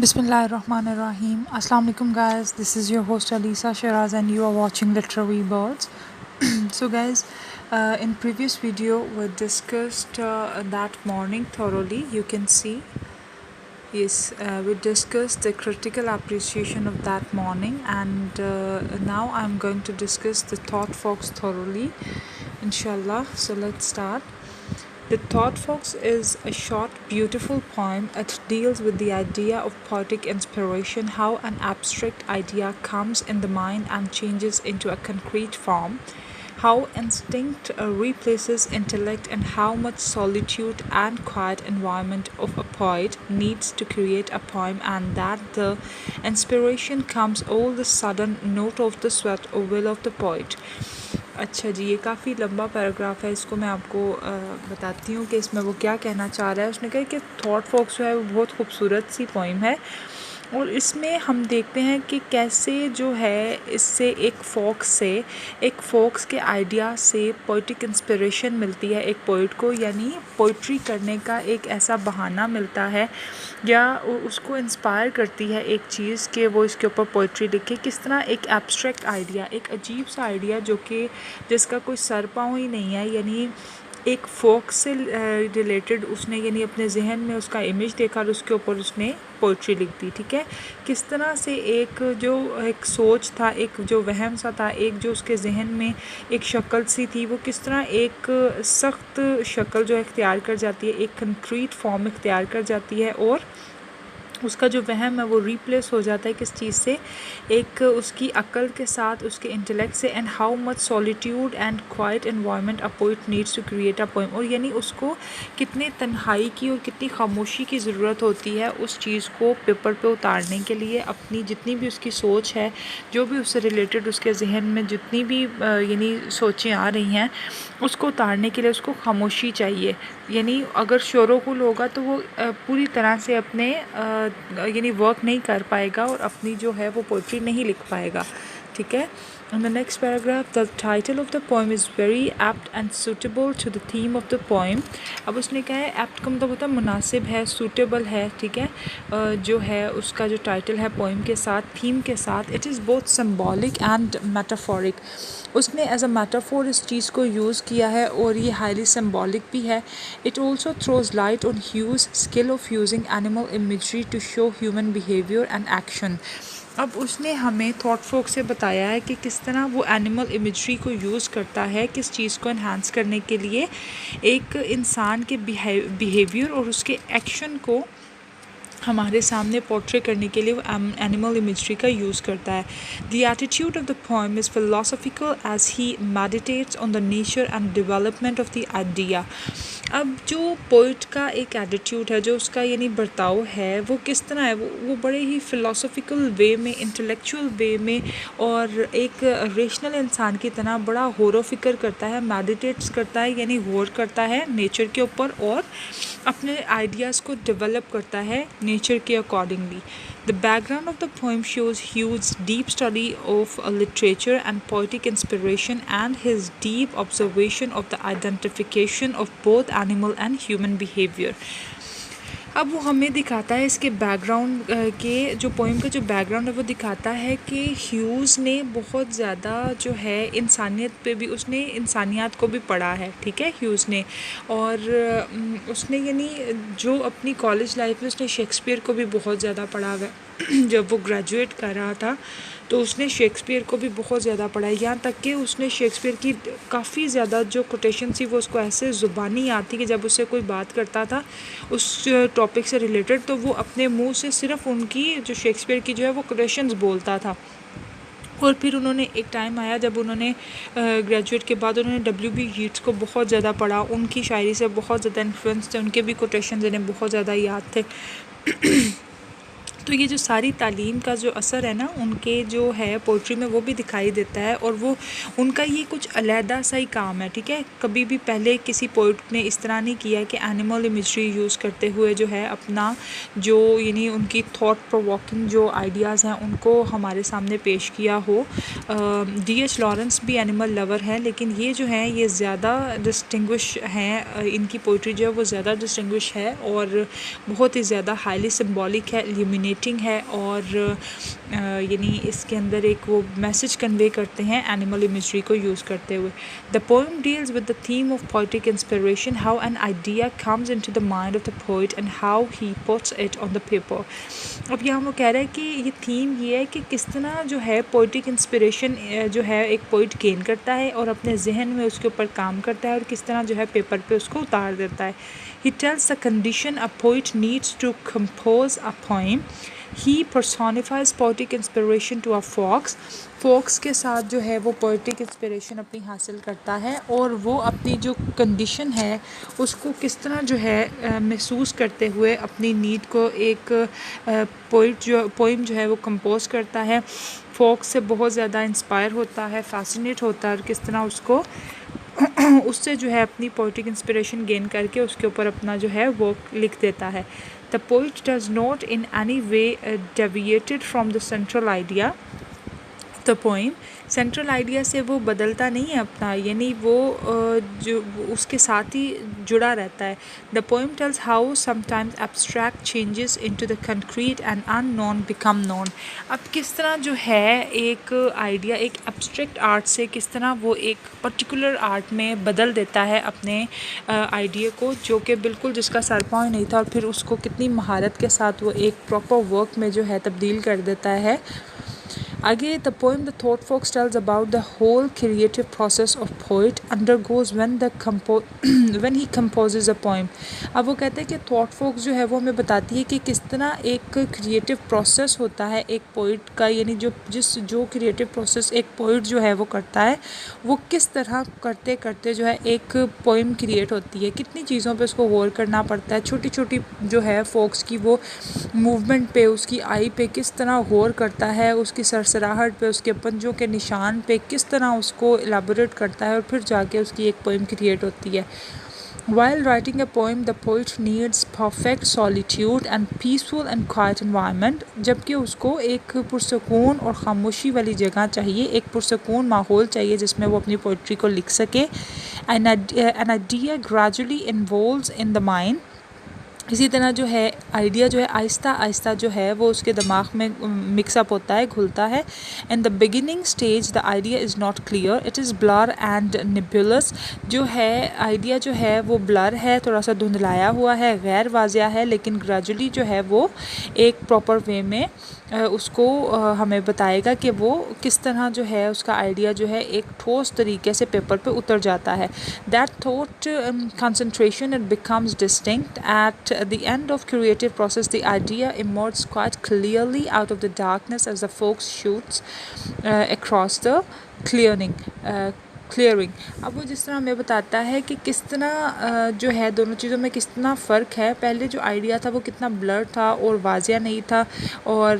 Bismillahirrahmanirrahim. Assalamu alaikum guys. This is your host Alisa Shiraz and you are watching Literary Birds. So guys, in previous video we discussed that morning thoroughly. You can see. Yes, we discussed the critical appreciation of that morning and now I'm going to discuss the thought fox thoroughly. Inshallah. So let's start. The Thought Fox is a short, beautiful poem. It deals with the idea of poetic inspiration, how an abstract idea comes in the mind and changes into a concrete form, how instinct replaces intellect, and how much solitude and quiet environment of a poet needs to create a poem, and that the inspiration comes all the sudden, not of the sweat or will of the poet. अच्छा जी, ये काफ़ी लंबा paragraph है, इसको मैं आपको बताती हूँ कि इसमें वो क्या कहना चाह रहा है। उसने कहा कि थॉट फॉक्स जो है वो बहुत खूबसूरत सी पोइम है और इसमें हम देखते हैं कि कैसे जो है इससे एक फोक्स के आइडिया से पोइटिक इंस्पिरेशन मिलती है एक पोइट को, यानी पोइट्री करने का एक ऐसा बहाना मिलता है या उसको इंस्पायर करती है एक चीज़ कि वो इसके ऊपर पोइट्री लिखे। किस तरह एक एब्स्ट्रैक्ट आइडिया, एक अजीब सा आइडिया जो कि जिसका कोई सर पाँव ही नहीं है, यानी एक फोक से रिलेटेड उसने यानी अपने जहन में उसका इमेज देखा और उसके ऊपर उसने पोइट्री लिख दी। ठीक है, किस तरह से एक सोच था, एक जो वहम सा था, एक जो उसके जहन में एक शक्ल सी थी, वो किस तरह एक सख्त शक्ल जो इख्तियार कर जाती है, एक कंक्रीट फॉर्म इख्तियार कर जाती है और उसका जो वहम है वो रिप्लेस हो जाता है किस चीज़ से, एक उसकी अक्ल के साथ, उसके इंटेलेक्ट से। And how much solitude and quiet environment a poet needs to create a poem, और यानी उसको कितने तन्हाई की और कितनी खामोशी की ज़रूरत होती है उस चीज़ को पेपर पे उतारने के लिए। अपनी जितनी भी उसकी सोच है, जो भी उससे रिलेटेड उसके जहन में जितनी भी यानी सोचें आ रही हैं, उसको उतारने के लिए उसको खामोशी चाहिए। यानी अगर शोरोगुल होगा तो वो पूरी तरह से अपने यानी वर्क नहीं कर पाएगा और अपनी जो है वो पोइट्री नहीं लिख पाएगा। ठीक है, in the next paragraph the title of the poem is very apt and suitable to the theme of the poem. अब उसने कहा है apt का मतलब होता है मुनासिब है, suitable है। ठीक है, जो है उसका जो टाइटल है पोइम के साथ, थीम के साथ, it is both symbolic and metaphoric. उसने एज अ मेटाफोर इस चीज़ को यूज़ किया है और ये हाईली सिम्बॉलिक भी है। It also throws light on huge skill of using animal imagery to show human behaviour and action. अब उसने हमें थॉट फोक से बताया है कि किस तरह वो एनिमल इमेजरी को यूज़ करता है किस चीज़ को एनहांस करने के लिए, एक इंसान के बिहेवियर और उसके एक्शन को हमारे सामने पोर्ट्रे करने के लिए वो एनिमल इमेजरी का यूज़ करता है। The attitude of the poem is philosophical as he meditates on the nature and development of the idea. अब जो पोइट का एक एटीट्यूड है, जो उसका यानी बर्ताव है, वो किस तरह है, वो बड़े ही फ़िलोसॉफिकल वे में, इंटेलेक्चुअल वे में और एक रेशनल इंसान की तरह बड़ा गौर व फिक्र करता है, मेडिटेट्स करता है, यानी गौर करता है नेचर के ऊपर और अपने आइडियाज़ को डेवलप करता है नेचर के accordingly. The background of the poem shows Hughes' deep study of literature and poetic inspiration and his deep observation of the identification of both animal and human behavior. अब वो हमें दिखाता है इसके बैकग्राउंड के जो पोइम का जो बैकग्राउंड है वो दिखाता है कि ह्यूज़ ने बहुत ज़्यादा जो है इंसानियत पे भी, उसने इंसानियत को भी पढ़ा है। ठीक है, ह्यूज़ ने, और उसने यानी जो अपनी कॉलेज लाइफ में उसने शेक्सपियर को भी बहुत ज़्यादा पढ़ा हुआ है। जब वो ग्रेजुएट कर रहा था तो उसने शेक्सपियर को भी बहुत ज़्यादा पढ़ा है, यहाँ तक कि उसने शेक्सपियर की काफ़ी ज़्यादा जो कोटेशन थी वो उसको ऐसे ज़ुबानी याद थी कि जब उससे कोई बात करता था उस टॉपिक से रिलेटेड तो वो अपने मुंह से सिर्फ उनकी जो शेक्सपियर की जो है वो कोटेशंस बोलता था। और फिर उन्होंने एक टाइम आया जब उन्होंने ग्रेजुएट के बाद उन्होंने W.B. yeats को बहुत ज़्यादा पढ़ा, उनकी शायरी से बहुत ज़्यादा इन्फ्लुएंस थे, उनके भी कोटेशंस इन्हें बहुत ज़्यादा याद थे। तो ये जो सारी तालीम का जो असर है ना उनके जो है पोइट्री में वो भी दिखाई देता है और वो उनका ये कुछ अलहदा सा ही काम है। ठीक है, कभी भी पहले किसी पोइट ने इस तरह नहीं किया कि एनिमल इमेजरी यूज़ करते हुए जो है अपना जो यानी उनकी थॉट प्रोवोकिंग जो आइडियाज़ हैं उनको हमारे सामने पेश किया हो। D.H. लॉरेंस भी एनिमल लवर हैं, लेकिन ये जो हैं ये ज़्यादा डिस्टिंग्विश हैं, इनकी पोइट्री जो है वो ज़्यादा डिस्टिंग्विश है और बहुत ही ज़्यादा हाईली सिम्बॉलिक है, इल्यूमिनेटिंग फैसिनेटिंग है और यानी इसके अंदर एक वो मैसेज कन्वे करते हैं एनिमल इमेजरी को यूज़ करते हुए. The poem deals with the theme of poetic inspiration, how an idea comes into the mind of the poet and how he puts it on the paper. अब यहाँ वो कह रहा है कि ये थीम ये है कि किस तरह जो है पोइटिक इंस्पिरेशन जो है एक पोइट गेन करता है और अपने जहन में उसके ऊपर काम करता है और किस तरह जो है पेपर पे उसको उतार देता है. He tells the condition a poet needs to compose a poem. He personifies poetic inspiration to a fox. Fox के साथ जो है वो पोइटिक इंस्पिरेशन अपनी हासिल करता है और वो अपनी जो कंडीशन है उसको किस तरह जो है महसूस करते हुए अपनी नीड को एक पोइम जो है वो कंपोज करता है. फॉक्स से बहुत ज़्यादा इंस्पायर होता है, फैसिनेट होता है और किस तरह उसको उससे जो है अपनी पोइटिक इंस्पिरेशन गेन करके उसके ऊपर अपना जो है वो लिख देता है. The poet does not in any way deviated from the central idea the poem. Central idea से वो बदलता नहीं है अपना, यानी वो जो उसके साथ ही जुड़ा रहता है. The poem tales how sometimes abstract changes into the concrete and unknown become known. अब किस तरह जो है एक आइडिया एक एब्स्ट्रैक्ट आर्ट से किस तरह वो एक पर्टिकुलर आर्ट में बदल देता है अपने आइडिया को जो कि बिल्कुल जिसका सर पाँव नहीं था और फिर उसको कितनी महारत के साथ वो एक प्रॉपर वर्क में जो है तब्दील कर देता है. आगे the poem the thought fox tells about the whole creative process of poet undergoes when he composes a poem. अब वो कहते हैं कि थॉट फॉक्स जो है वो हमें बताती है कि किस तरह एक क्रिएटिव प्रोसेस होता है एक पोइट का, यानी जो क्रिएटिव प्रोसेस एक पोइट जो है वो करता है वो किस तरह करते करते जो है एक पोएम क्रिएट होती है. कितनी चीज़ों पे उसको गौर करना पड़ता है, छोटी छोटी जो है फॉक्स की वो मूवमेंट पे, उसकी आई पे किस तरह गौर करता है, उसकी सरसराहट पे, उसके पंजों के निशान पे किस तरह उसको एलाबोरेट करता है और फिर जाके उसकी एक पोएम क्रिएट होती है. While writing a poem, the poet needs perfect solitude and peaceful and quiet environment. जबकि उसको एक पुरसकून और ख़ामोशी वाली जगह चाहिए, एक पुरसकून माहौल चाहिए जिसमें वो अपनी पोइट्री को लिख सके. An idea gradually involves in the mind. इसी तरह जो है आइडिया जो है आहिस्ता आहिस्ता जो है वो उसके दिमाग में मिक्सअप होता है, घुलता है. In the beginning stage the idea is not clear, it is blur and nebulous. जो है आइडिया जो है वो ब्लर है, थोड़ा सा धुंधलाया हुआ है, गैर वाज़िया है, लेकिन ग्रेजुअली जो है वो एक प्रॉपर वे में उसको हमें बताएगा कि वो किस तरह जो है उसका आइडिया जो है एक ठोस तरीके से पेपर पे उतर जाता है. That thought concentration it becomes distinct. At the end of creative process the idea emerges quite clearly out of the darkness as the fox shoots across the clearing. अब वो जिस तरह हमें बताता है कि किस तरह जो है दोनों चीज़ों में किस तरह फ़र्क है. पहले जो आइडिया था वो कितना ब्लर था और वाजिया नहीं था और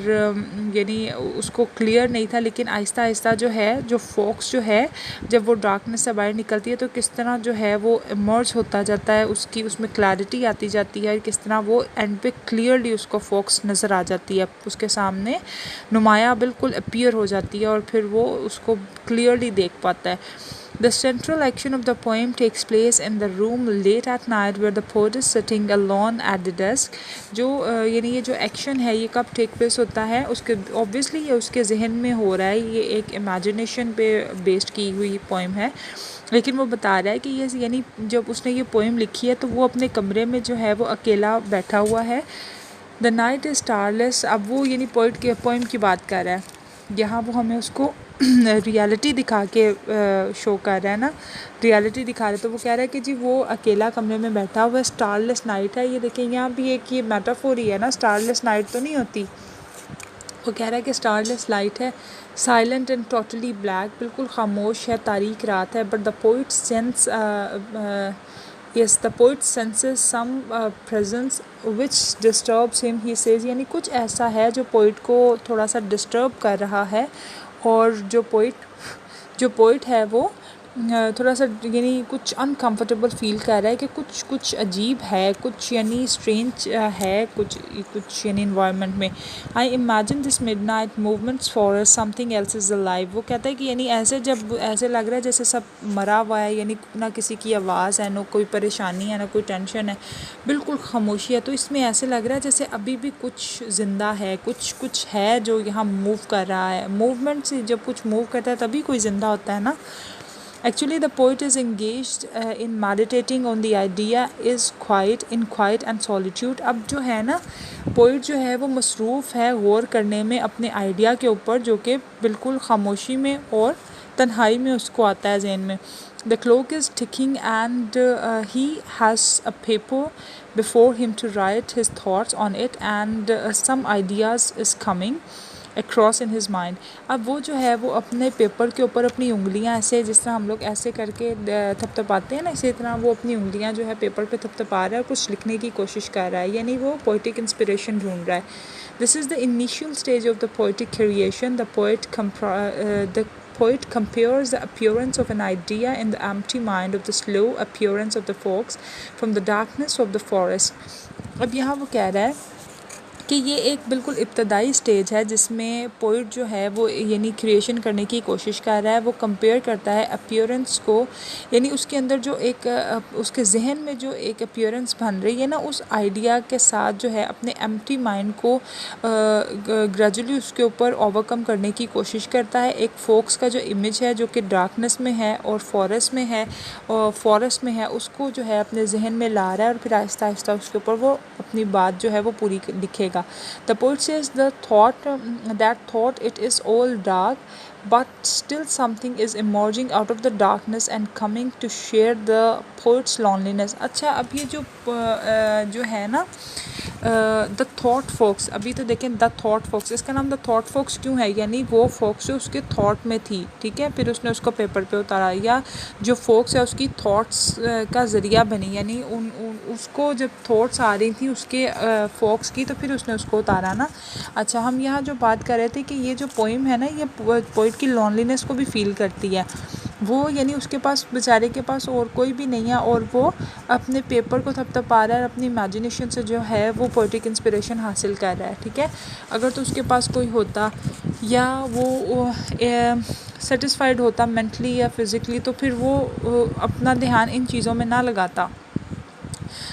यानी उसको क्लियर नहीं था, लेकिन आहिस्ता आहिस्ता जो है जो फॉक्स जो है जब वो डार्कनेस से बाहर निकलती है तो किस तरह जो है वो इमर्ज होता जाता है, उसकी उसमें क्लैरिटी आती जाती है, किस तरह वो एंड पे क्लियरली उसको फॉक्स नज़र आ जाती है, उसके सामने नुमाया बिल्कुल अपीयर हो जाती है और फिर वो उसको क्लियरली देख पाता है. The central action of the poem takes place in the room late at night where the poet is sitting alone at the desk. जो यानी ये जो एक्शन है ये कब टेक प्लेस होता है, उसके ऑब्वियसली ये उसके जहन में हो रहा है, ये एक इमेजिनेशन पे बेस्ड की हुई पोएम है, लेकिन वो बता रहा है कि ये यानी जब उसने ये पोएम लिखी है तो वो अपने कमरे में जो है वो अकेला बैठा हुआ है. The night is starless. अब वो यानी पोइट के पोएम की बात कर रहा है, यहाँ वो हमें उसको रियलिटी दिखा के शो कर रहा है ना, रियलिटी दिखा रहा है. तो वो कह रहा है कि जी वो अकेला कमरे में बैठा हुआ है, स्टारलेस नाइट है. ये देखिए यहाँ भी एक ये मेटाफोर ही है ना, स्टारलेस नाइट तो नहीं होती. वो कह रहा है कि स्टारलेस लाइट है, साइलेंट एंड टोटली ब्लैक, बिल्कुल खामोश है, तारीक रात है. But the poet sense yes the poet senses some presence which disturbs him. he says यानी कुछ ऐसा है जो पोइट को थोड़ा सा डिस्टर्ब कर रहा है और जो पोइट है वो थोड़ा सा यानी कुछ अनकंफर्टेबल फील कर रहा है कि कुछ कुछ अजीब है, कुछ यानी स्ट्रेंज है, कुछ कुछ यानी इन्वायरमेंट में। I imagine this midnight movements for something else is alive. वो कहता है कि यानी ऐसे जब ऐसे लग रहा है जैसे सब मरा हुआ है, यानी ना किसी की आवाज़ है, ना कोई परेशानी है, ना कोई टेंशन है, बिल्कुल खामोशी है। तो इसमें ऐसे लग रहा है जैसे अभी भी कुछ ज़िंदा है, कुछ कुछ है जो यहाँ मूव कर रहा है। मूवमेंट से जब कुछ मूव करता है तभी कोई ज़िंदा होता है ना। Actually, the poet is engaged in meditating on the idea is quiet in quiet and solitude. अब जो है ना, पोइट जो है वो मसरूफ़ है गौर करने में अपने आइडिया के ऊपर, जो कि बिल्कुल खामोशी में और तन्हाई में उसको आता है जहन में। The clock is ticking and he has a paper before him to write his thoughts on it, and some ideas is coming across in his mind. अब वो जो है वो अपने पेपर के ऊपर अपनी उंगलियां ऐसे, जिस तरह हम लोग ऐसे करके थपथपाते हैं ना, इसी तरह वो अपनी उंगलियां जो है पेपर पे थपथपा रहा है और कुछ लिखने की कोशिश कर रहा है, यानी वो पोइटिक इंस्पिरेशन ढूंढ रहा है। This is the initial stage of the poetic creation. The poet compares the appearance of an idea in the empty mind of the slow appearance of the fox from the darkness of the forest। अब यहाँ वो कह रहा है कि ये एक बिल्कुल इब्तदाई स्टेज है जिसमें पोइट जो है वो यानी क्रिएशन करने की कोशिश कर रहा है। वो कंपेयर करता है अपीयरेंस को, यानी उसके अंदर जो एक उसके जहन में जो एक अपीयरेंस बन रही है ना, उस आइडिया के साथ जो है अपने एम्प्टी माइंड को ग्रेजुअली उसके ऊपर ओवरकम करने की कोशिश करता है। एक फोक्स का जो इमेज है जो कि डार्कनेस में है और फॉरेस्ट में है, उसको जो है अपने जहन में ला रहा है और फिर आहिस्ता आहिस्ता उसके ऊपर वो अपनी बात जो है वो पूरी लिखेगा। The poet says that thought it is all dark, but still something is emerging out of the darkness and coming to share the poet's loneliness। अच्छा, अब ये जो है ना द थॉट फॉक्स, अभी तो देखें द थॉट फॉक्स, इसका नाम द थॉट फॉक्स क्यों है, यानी वो फॉक्स जो उसके थॉट में थी, ठीक है, फिर उसने उसको पेपर पे उतारा, या जो फॉक्स है उसकी थॉट्स का ज़रिया बनी, यानी उसको जब थॉट्स आ रही थी उसके फॉक्स की, तो फिर उसने उसको उतारा ना। अच्छा, हम यहाँ जो बात कर रहे थे कि ये जो पोइम है ना, ये पोइट की लॉनलीनेस को भी फील करती है। वो यानी उसके पास, बेचारे के पास और कोई भी नहीं है, और वो अपने पेपर को थपथपा रहा है, अपनी इमेजिनेशन से जो है वो पोइटिक इंस्पिरेशन हासिल कर रहा है, ठीक है। अगर तो उसके पास कोई होता या वो सेटिस्फाइड होता मेंटली या फिज़िकली, तो फिर वो अपना ध्यान इन चीज़ों में ना लगाता।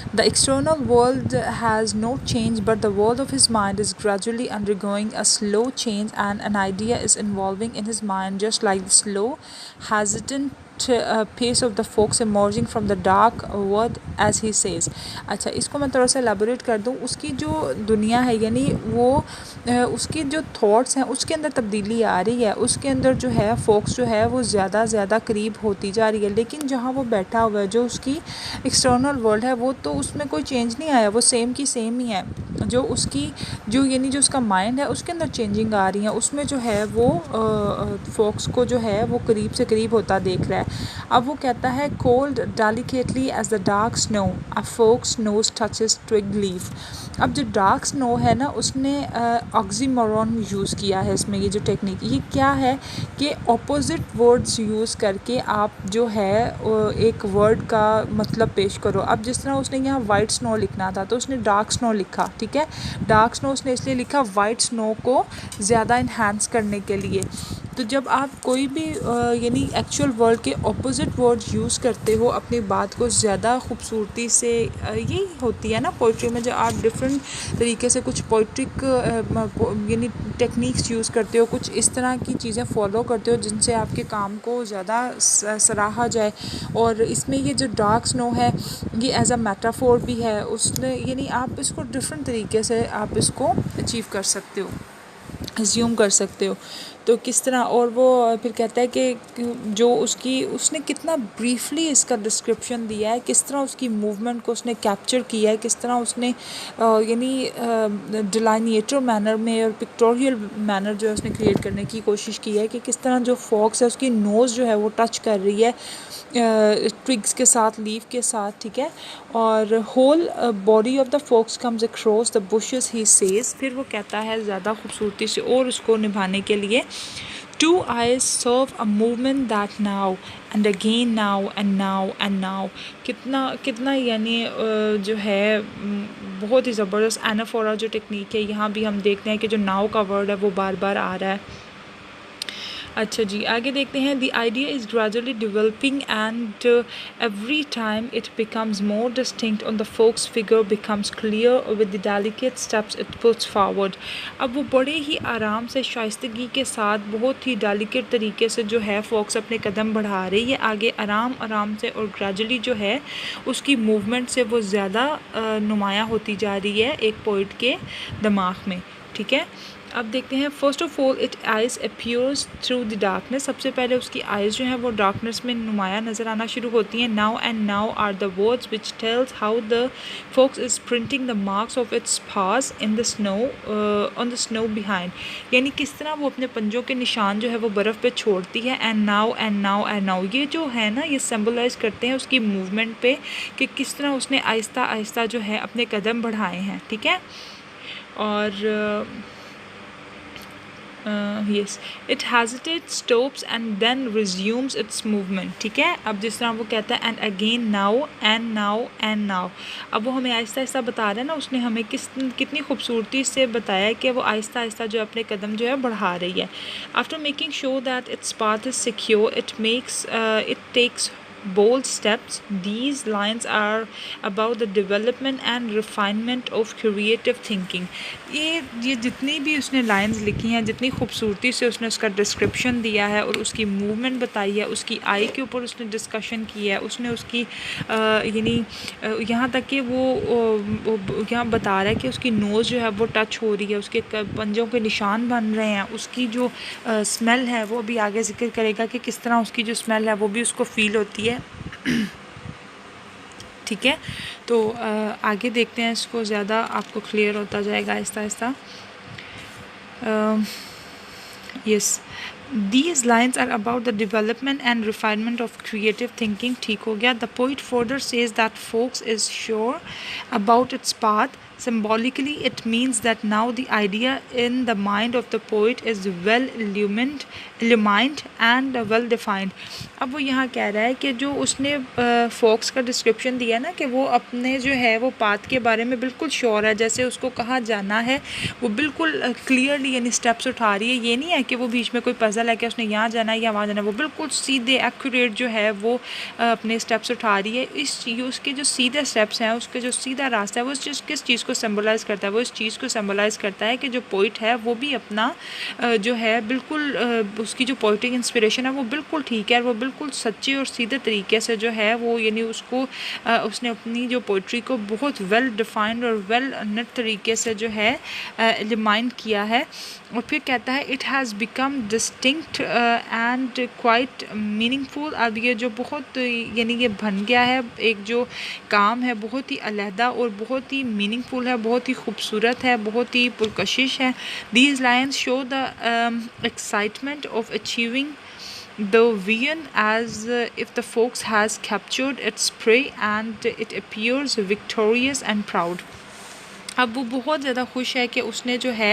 The external world has no change, but the world of his mind is gradually undergoing a slow change, and an idea is evolving in his mind, just like the slow, hesitant pace of the fox emerging from the dark wood, as he says। अच्छा, इसको मैं थोड़ा सा elaborate कर दूँ। उसकी जो दुनिया है, यानी वो उसकी जो थॉट्स हैं उसके अंदर तब्दीली आ रही है, उसके अंदर जो है फोक्स जो है वो ज़्यादा करीब होती जा रही है, लेकिन जहाँ वो बैठा हुआ है, जो उसकी एक्सटर्नल वर्ल्ड है, वो तो उसमें कोई चेंज नहीं आया, वो सेम की सेम ही है। जो उसकी यानी जो उसका माइंड है उसके अंदर चेंजिंग आ रही है, उसमें जो है वो फोक्स को जो है वो करीब से करीब होता देख रहा है। अब वो कहता है cold delicately as the dark snow a fox's nose touches twig leaf. अब जो डार्क स्नो है ना, उसने ऑक्सीमोरॉन यूज़ किया है इसमें। ये जो टेक्निक, ये क्या है कि ऑपोजिट वर्ड्स यूज़ करके आप जो है एक वर्ड का मतलब पेश करो। अब जिस तरह उसने यहाँ वाइट स्नो लिखना था तो उसने डार्क स्नो लिखा, ठीक है। डार्क स्नो उसने इसलिए लिखा वाइट स्नो को ज़्यादा इन्हांस करने के लिए। तो जब आप कोई भी यानी एक्चुअल वर्ड के ऑपोजिट वर्ड यूज़ करते हो, अपनी बात को ज़्यादा खूबसूरती से, यही होती है ना पोइट्री में, जब आप डिफरेंट तरीके से कुछ पोइट्रिक यानी टेक्निक्स यूज़ करते हो, कुछ इस तरह की चीज़ें फॉलो करते हो जिनसे आपके काम को ज़्यादा सराहा जाए। और इसमें ये जो डार्क स्नो है, ये एज अ मेटाफोर भी है, उसने यानी आप इसको डिफरेंट तरीके से आप इसको अचीव कर सकते हो, एज्यूम कर सकते हो। तो किस तरह, और वो फिर कहता है कि जो उसने कितना ब्रीफली इसका डिस्क्रिप्शन दिया है, किस तरह उसकी मूवमेंट को उसने कैप्चर किया है, किस तरह उसने यानी डिलाइनेटर मैनर में और पिक्टोरियल मैनर जो है उसने क्रिएट करने की कोशिश की है, कि किस तरह जो फॉक्स है उसकी नोज़ जो है वो टच कर रही है ट्विग्स के साथ, लीफ के साथ, ठीक है। और whole body of the fox comes across the bushes he says. फिर वो कहता है ज़्यादा खूबसूरती से और उसको निभाने के लिए Two eyes serve a movement that now and again now and now and now. कितना कितना यानी जो है बहुत ही ज़बरदस्त एनाफोरा जो टेक्निक है, यहाँ भी हम देखते हैं कि जो नाउ का वर्ड है वो बार बार आ रहा है. अच्छा जी, आगे देखते हैं. The idea is gradually developing and every time it becomes more distinct on the folks figure becomes clear with the delicate steps it puts forward. अब वो बड़े ही आराम से शाइस्तगी के साथ बहुत ही डेलिकेट तरीके से जो है फोक्स अपने कदम बढ़ा रही है आगे, आराम आराम से, और ग्रेजुअली जो है उसकी मूवमेंट से वो ज़्यादा नुमायाँ होती जा रही है एक पोइट के दिमाग में. ठीक है, अब देखते हैं. First of all it eyes appears through the darkness. सबसे पहले उसकी आइज़ जो है वो डार्कनेस में नुमाया नज़र आना शुरू होती हैं. Now and now are the words which tells how the fox is printing the marks of its paws in the snow on the snow behind. यानी किस तरह वो अपने पंजों के निशान जो है वो बर्फ़ पे छोड़ती है. And now and now and now, ये जो है ना ये सिम्बलाइज करते हैं उसकी मूवमेंट पे कि किस तरह उसने आहिस्ता आहिस्ता जो है अपने कदम बढ़ाए हैं. ठीक है, और yes, it hesitates, stops and then resumes its movement. ठीक है, अब जिस तरह वो कहता है and again now and now and now, अब वो हमें आहिस्ता आहिस्ता बता रहा है ना, उसने हमें कितनी खूबसूरती से बताया कि वो आहिस्ता आहिस्ता जो अपने कदम जो है बढ़ा रही है. After making sure that its path is secure, it takes bold steps. These lines are about the development and refinement of creative thinking. ये जितनी भी उसने लाइंस लिखी हैं, जितनी खूबसूरती से उसने उसका डिस्क्रिप्शन दिया है और उसकी मूवमेंट बताई है, उसकी आई के ऊपर उसने डिस्कशन की है, उसने उसकी यानी यहाँ तक कि वो यहाँ बता रहा है कि उसकी नोज़ जो है वो टच हो रही है, उसके पंजों के निशान बन रहे हैं, उसकी जो स्मेल है वो भी आगे जिक्र करेगा कि किस तरह उसकी जो स्मेल है वो भी उसको फ़ील होती है. ठीक है, तो आगे देखते हैं, इसको ज़्यादा आपको क्लियर होता जाएगा Aahista Aahista. Yes, These lines are about the development and refinement of creative thinking. ठीक हो गया. The poet further says that folks is sure about its path. Symbolically, it means that now the idea in the mind of the poet is well illumined and well defined. अब वो यहाँ कह रहा है कि जो उसने फोक्स का डिस्क्रिप्शन दिया ना कि वो अपने जो है वो पाथ के बारे में बिल्कुल श्योर है, जैसे उसको कहाँ जाना है वो बिल्कुल क्लियरली यानी स्टेप्स उठा रही है. ये नहीं है कि वो बीच में कोई पजल है कि उसने यहाँ जाना है या वहाँ जाना है, वो बिल्कुल सीधे एक्यूरेट जो है वो अपने स्टेप्स उठा रही है. उसके जो सीधे स्टेप्स हैं, उसके जो सीधा रास्ता है, वो किस चीज़ को सिम्बलाइज़ करता है? वो इस चीज़ को सिम्बलाइज़ करता है कि जो पोइट है वो भी अपना जो है बिल्कुल उसकी जो पोइटिक इंस्पिरेशन है वो बिल्कुल ठीक है, और वो बिल्कुल सच्चे और सीधे तरीके से जो है वो यानी उसको उसने अपनी जो पोइट्री को बहुत वेल डिफाइंड और वेल नेट तरीके से जो है रिमाइंड किया है. और फिर कहता है it has become distinct and quite meaningful. अब ये जो बहुत यानी ये बन गया है, एक जो काम है बहुत ही अलहदा और बहुत ही मीनिंगफुल है, बहुत ही खूबसूरत है, बहुत ही पुरकशिश है. These lines show the excitement of achieving the vision as if the fox has captured its prey and it appears victorious and proud. अब वो बहुत ज़्यादा खुश है कि उसने जो है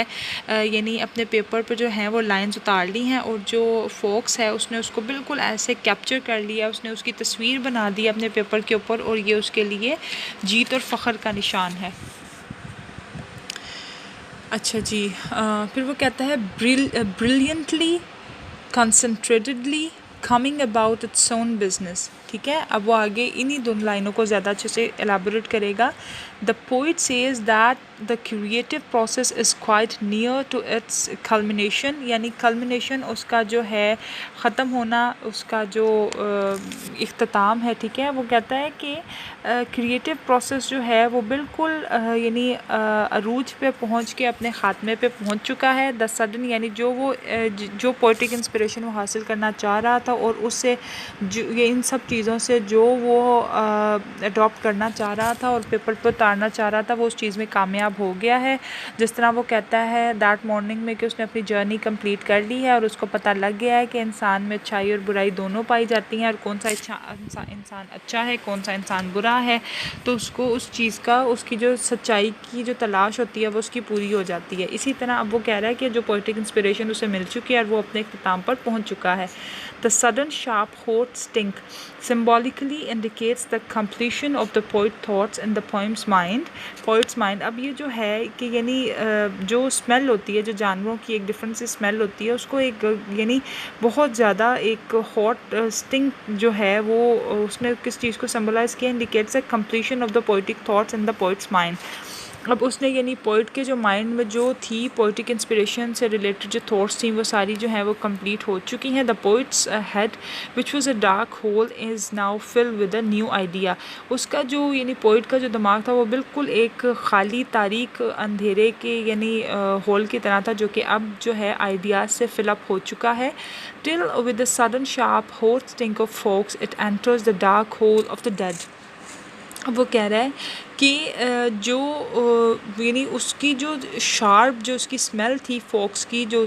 यानी अपने पेपर पर जो है वो लाइंस उतार ली हैं, और जो फोक्स है उसने उसको बिल्कुल ऐसे कैप्चर कर लिया, उसने उसकी तस्वीर बना दी अपने पेपर के ऊपर, और ये उसके लिए जीत और फ़ख्र का निशान है. अच्छा जी, फिर वो कहता है brilliantly concentratedly coming about its own business. ठीक है, अब वो आगे इन्हीं दोनों लाइनों को ज़्यादा अच्छे से एलाबोरेट करेगा. The poet says that the creative process is quite near to its culmination. यानी culmination उसका जो है ख़त्म होना, उसका जो इख्तिताम है. ठीक है, वो कहता है कि क्रिएटिव प्रोसेस जो है वो बिल्कुल यानी अरूज पे पहुंच के अपने ख़ात्मे पे पहुंच चुका है. द सडन यानी जो पोइटिक इंस्पिरेशन वो हासिल करना चाह रहा था और उससे ये इन सब चीज़ों से जो वो अडॉप्ट करना चाह रहा था और पेपर पर उतारना चाह रहा था, वो उस चीज़ में कामयाब कामयाब हो गया है। जिस तरह वो कहता है दैट मॉर्निंग में कि उसने अपनी जर्नी कंप्लीट कर ली है और उसको पता लग गया है कि इंसान में अच्छाई और बुराई दोनों पाई जाती हैं और कौन सा इंसान अच्छा है, कौन सा इंसान बुरा है। तो उसको उस चीज़ का, उसकी जो सच्चाई की जो तलाश होती है वो उसकी पूरी हो जाती है। इसी तरह अब वो कह रहा है कि जो पोइटिक इंस्पिरेशन उसे मिल चुकी है और वो अपने इख्तिताम पर पहुंच चुका है। The sudden sharp hot stink symbolically indicates the completion of the poet thoughts in the poet's mind। अब ये जो है कि यानी जो स्मेल होती है, जो जानवरों की एक डिफरेंट सी स्मेल होती है, उसको एक यानी बहुत ज़्यादा एक हॉट स्टिंग जो है वो उसने किस चीज़ को सिम्बलाइज़ किया, indicates the completion of the poetic thoughts in the poet's mind। अब उसने यानी पोइट के जो माइंड में जो थी पोइटिक इंस्पिरेशन से रिलेटेड जो थॉट्स थी वो सारी जो हैं वो कंप्लीट हो चुकी हैं। The poets head which was a dark hole is now filled with a new idea. उसका जो यानी पोइट का जो दिमाग था वो बिल्कुल एक खाली तारीक अंधेरे के यानी होल की तरह था, जो कि अब जो है आइडियाज़ से फिलअप हो चुका है। Till with the sudden sharp hot stink of folks it enters the dark hole of the dead. वो कह रहा है कि जो यानी उसकी जो शार्प जो उसकी स्मेल थी फोक्स की, जो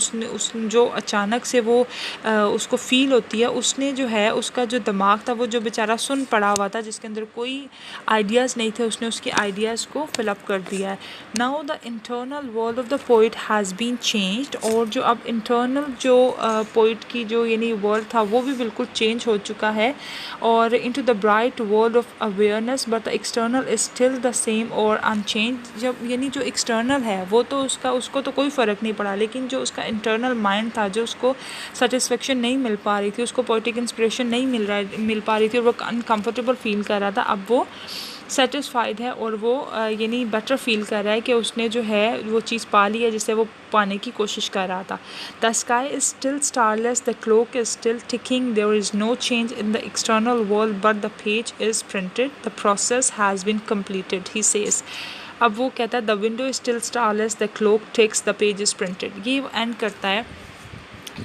जो अचानक से वो उसको फ़ील होती है, उसने जो है उसका जो दिमाग था वो जो बेचारा सुन पड़ा हुआ था जिसके अंदर कोई आइडियाज़ नहीं थे, उसने उसके आइडियाज़ को फिलअप कर दिया है। Now the internal world of the poet has been changed. और जो अब इंटरनल जो पोइट की जो यानी वर्ल्ड था वो भी बिल्कुल चेंज हो चुका है और into the bright world of awareness, but the external is still the same और अनचेंज। जब यानी जो एक्सटर्नल है वो तो उसको तो कोई फ़र्क नहीं पड़ा, लेकिन जो उसका इंटरनल माइंड था, जो उसको सेटिस्फेक्शन नहीं मिल पा रही थी, उसको पोइटिक इंस्पिरेशन नहीं मिल पा रही थी और वो अनकम्फर्टेबल फील कर रहा था, अब वो सेटिस्फाइड है और वो यानी बेटर फील कर रहा है कि उसने जो है वो चीज़ पा ली है जिसे वो पाने की कोशिश कर रहा था। The sky is still starless, the clock is still ticking, there is no change in the external world but the page is printed, the process has been completed, he says. अब वो कहता है the window is still starless, the clock ticks, the page is printed. ये वो and करता है।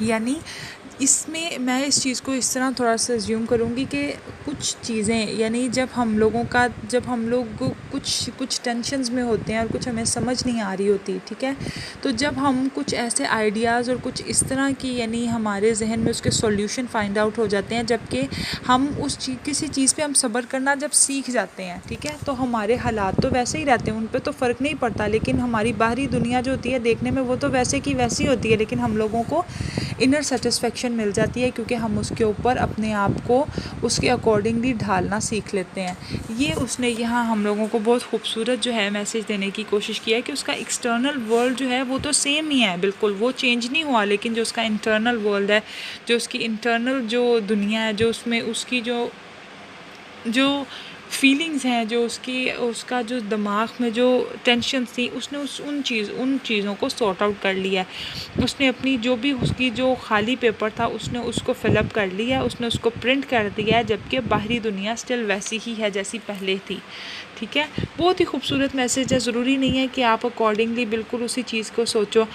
यानी इसमें मैं इस चीज़ को इस तरह थोड़ा सा अज्यूम करूँगी कि कुछ चीज़ें यानी जब हम लोग कुछ टेंशन्स में होते हैं और कुछ हमें समझ नहीं आ रही होती, ठीक है, तो जब हम कुछ ऐसे आइडियाज़ और कुछ इस तरह की यानी हमारे जहन में उसके सॉल्यूशन फाइंड आउट हो जाते हैं, जबकि हम किसी चीज़ पे हम सब्र करना जब सीख जाते हैं, ठीक है, तो हमारे हालात तो वैसे ही रहते हैं, उन पे तो फ़र्क नहीं पड़ता, लेकिन हमारी बाहरी दुनिया जो होती है देखने में वो तो वैसे की वैसी होती है, लेकिन हम लोगों को इनर सेटिस्फेक्शन मिल जाती है क्योंकि हम उसके ऊपर अपने आप को उसके अकॉर्डिंगली ढालना सीख लेते हैं। ये उसने यहाँ हम लोगों को बहुत खूबसूरत जो है मैसेज देने की कोशिश किया है कि उसका एक्सटर्नल वर्ल्ड जो है वो तो सेम ही है, बिल्कुल वो चेंज नहीं हुआ, लेकिन जो उसका इंटरनल वर्ल्ड है, जो उसकी इंटरनल जो दुनिया है, जो उसमें उसकी जो फीलिंग्स हैं, जो उसका जो दिमाग में जो टेंशन थी, उसने उन चीज़ों को सॉर्ट आउट कर लिया है। उसने अपनी जो भी उसकी जो खाली पेपर था उसने उसको फिलअप कर लिया, उसने उसको प्रिंट कर दिया है, जबकि बाहरी दुनिया स्टिल वैसी ही है जैसी पहले थी, ठीक है। बहुत ही खूबसूरत मैसेज है। ज़रूरी नहीं है कि आप अकॉर्डिंगली बिल्कुल उसी चीज़ को सोचो।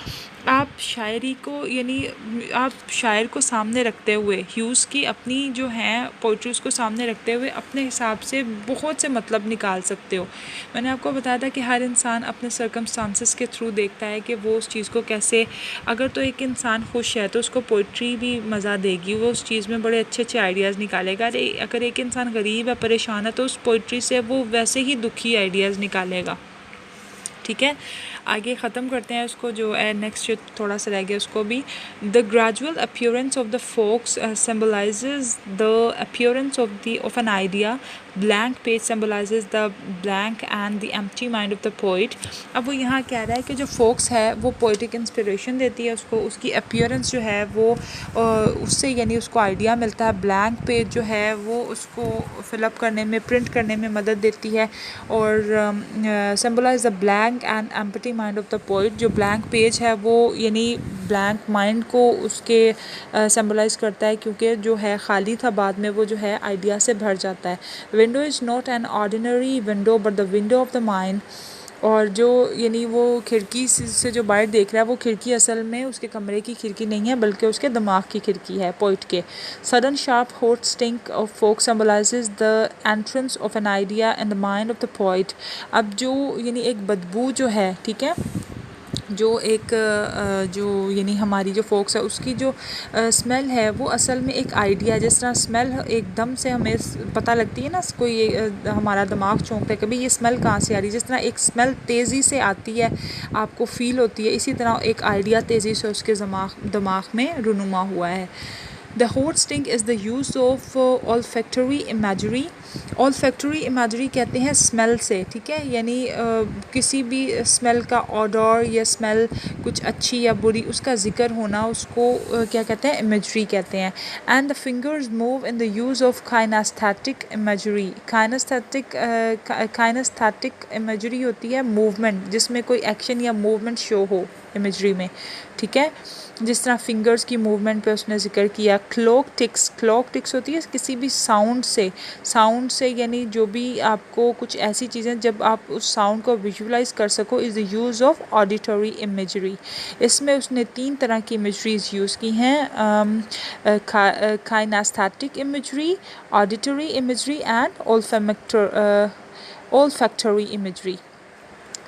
आप शायरी को यानी आप शायर को सामने रखते हुए, ह्यूज़ की अपनी जो हैं पोइट्रीज़ को सामने रखते हुए अपने हिसाब से बहुत से मतलब निकाल सकते हो। मैंने आपको बताया था कि हर इंसान अपने सर्कमस्टांसेस के थ्रू देखता है कि वो उस चीज़ को कैसे, अगर तो एक इंसान खुश है तो उसको पोइट्री भी मज़ा देगी, वो उस चीज़ में बड़े अच्छे अच्छे आइडियाज़ निकालेगा। अगर एक इंसान गरीब है, परेशान है, तो उस पोइट्री से वो वैसे ही दुखी आइडियाज़ निकालेगा, ठीक है। आगे ख़त्म करते हैं उसको, जो है नेक्स्ट जो थोड़ा सा रह गया उसको भी। The gradual appearance of the folks symbolises the appearance of an idea, blank page symbolises the blank and the empty mind of the poet. अब वो यहाँ कह रहा है कि जो फोक्स है वो पोइटिक इंस्पिरेशन देती है उसको, उसकी अपीयरेंस जो है वो उससे यानी उसको आइडिया मिलता है। ब्लैंक पेज जो है वो उसको फिलअप करने में, प्रिंट करने में मदद देती है। और symbolize the blank and empty mind of the poet, जो ब्लैंक पेज है वो यानी ब्लैंक माइंड को उसके सिम्बलाइज करता है, क्योंकि जो है खाली था बाद में वो जो है आइडिया से भर जाता है। Window is not an ordinary window but the window of the mind, और जो यानी वो खिड़की से जो बाहर देख रहा है वो खिड़की असल में उसके कमरे की खिड़की नहीं है बल्कि उसके दिमाग की खिड़की है पोइट के. Sudden sharp hot stink of fox symbolizes the entrance of an idea in the mind of the poet. अब जो यानी एक बदबू जो है, ठीक है, जो एक जो यानी हमारी जो फोक्स है उसकी जो स्मेल है वो असल में एक आइडिया, जिस तरह स्मेल एकदम से हमें पता लगती है ना, कोई हमारा दिमाग चौंकता है कभी ये स्मेल कहाँ से आ रही है, जिस तरह एक स्मेल तेज़ी से आती है आपको फील होती है, इसी तरह एक आइडिया तेज़ी से उसके दिमाग में रुनुमा हुआ है. The hot stink is the use of olfactory imagery. olfactory imagery कहते हैं स्मेल से, ठीक है, यानी किसी भी स्मेल का ऑडर या स्मेल कुछ अच्छी या बुरी उसका जिक्र होना, उसको क्या कहते हैं, इमेजरी कहते हैं. And the fingers move in the use of kinesthetic imagery. Kinesthetic imagery होती है मूवमेंट, जिसमें कोई एक्शन या मूवमेंट शो हो इमेजरी में, ठीक है, जिस तरह फिंगर्स की मूवमेंट पे उसने जिक्र किया. क्लॉक टिक्स होती है किसी भी साउंड से यानी जो भी आपको कुछ ऐसी चीज़ें जब आप उस साउंड को विजुअलाइज कर सको, is the use of auditory imagery. इसमें उसने 3 तरह की इमेजरीज यूज़ की हैं, kinesthetic imagery, auditory imagery and olfactory imagery.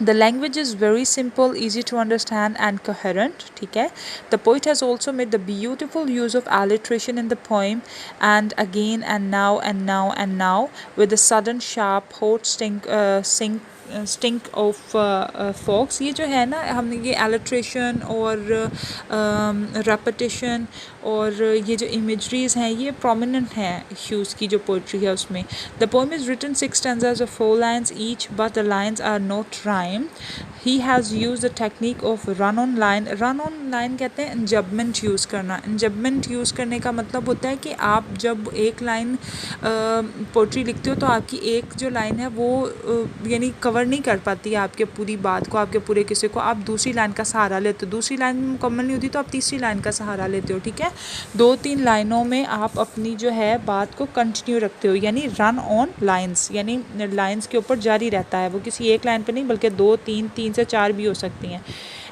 The language is very simple, easy to understand and coherent, ठीक है. The poet has also made the beautiful use of alliteration in the poem, and again and now and now and now, with the sudden sharp hot stink of fox. ये जो है ना, हमने ये alliteration और repetition और ये जो imageries हैं ये prominent हैं ह्यूज की जो poetry है उसमें. The poem is written 6 stanzas of 4 lines each, but the lines are not rhyme. He has used the technique of run on line. Run on line कहते हैं इंजबमेंट यूज़ करना. इंजबमेंट यूज़ करने का मतलब होता है कि आप जब एक लाइन पोट्री लिखते हो तो आपकी एक जो लाइन है वो यानी कवर नहीं कर पाती है आपके पूरी बात को, आपके पूरे किस्से को. आप दूसरी लाइन का सहारा लेते हो, दूसरी लाइन मुकम्मल नहीं होती तो आप तीसरी लाइन का सहारा लेते हो, ठीक है. 2-3 लाइनों में आप अपनी जो है बात को कंटिन्यू रखते हो, यानी रन ऑन लाइन्स, यानी लाइन्स के ऊपर जारी रहता है वो, किसी एक लाइन पर नहीं बल्कि 2-3 से 4 भी हो सकती हैं.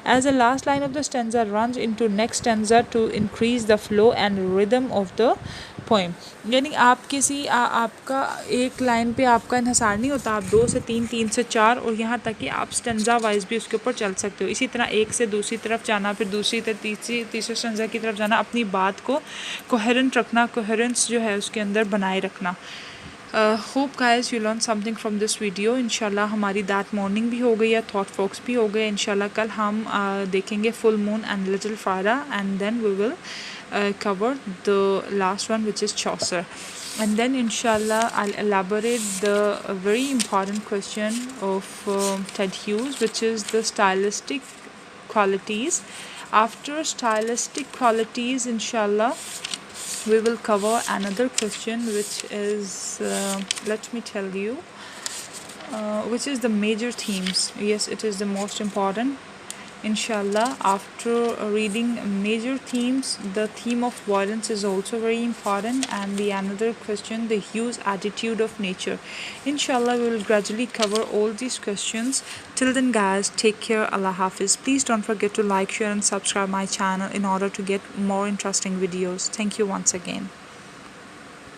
As the last line of the stanza runs into next stanza to increase the flow and rhythm of the poem. यानी आप किसी आपका एक लाइन पे आपका इन्हिसार नहीं होता, आप 2 से 3, 3 से 4 और यहाँ तक कि आप स्टेंजा वाइज भी उसके ऊपर चल सकते हो. इसी तरह एक से दूसरी तरफ जाना, फिर दूसरी से तीसरे स्टेंजा की तरफ जाना, अपनी बात को कोहेरेंट रखना, कोहेरेंस जो है उसके अंदर बनाए रखना. Hope guys you learn something from this video. इंशाल्लाह हमारी दैट मॉर्निंग भी हो गई है, थॉट फॉक्स भी हो गए. इंशाल्लाह कल हम देखेंगे full moon and little Friday, and then we will cover the last one, which is Chaucer, and then inshallah I'll elaborate the very important question of Ted Hughes, which is the stylistic qualities. After stylistic qualities, inshallah we will cover another question, which is let me tell you, which is the major themes. Yes, it is the most important. Inshallah, after reading major themes, the theme of violence is also very important, and the another question, the Hughes attitude of nature. Inshallah, we will gradually cover all these questions. Till then guys, take care. Allah Hafiz. Please don't forget to like, share and subscribe my channel in order to get more interesting videos. Thank you once again.